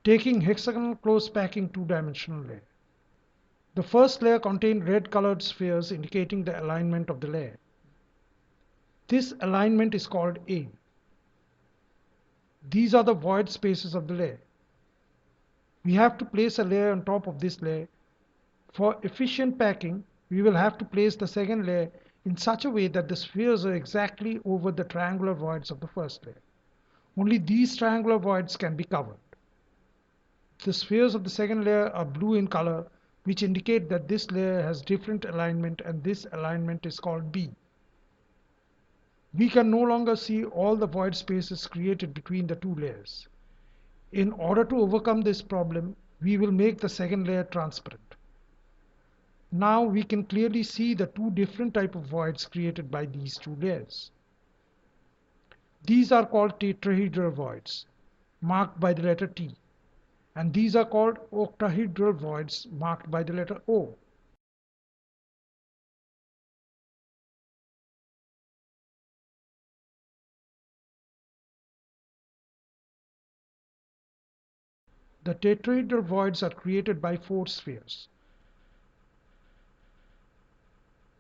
taking hexagonal close packing two-dimensional layer. The first layer contained red colored spheres indicating the alignment of the layer. This alignment is called A. These are the void spaces of the layer. We have to place a layer on top of this layer. For efficient packing, we will have to place the second layer in such a way that the spheres are exactly over the triangular voids of the first layer. Only these triangular voids can be covered. The spheres of the second layer are blue in color, which indicate that this layer has different alignment, and this alignment is called B. We can no longer see all the void spaces created between the two layers. In order to overcome this problem, we will make the second layer transparent. Now we can clearly see the two different types of voids created by these two layers. These are called tetrahedral voids, marked by the letter T, and these are called octahedral voids, marked by the letter O. The tetrahedral voids are created by four spheres.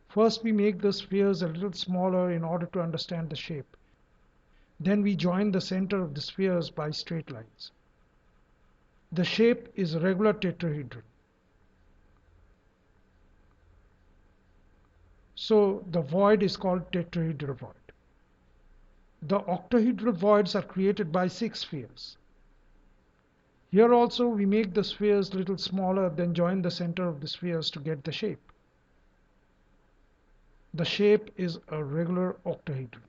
First, we make the spheres a little smaller in order to understand the shape. Then we join the center of the spheres by straight lines. The shape is a regular tetrahedron. So the void is called tetrahedral void. The octahedral voids are created by six spheres. Here also we make the spheres a little smaller, then join the center of the spheres to get the shape. The shape is a regular octahedron.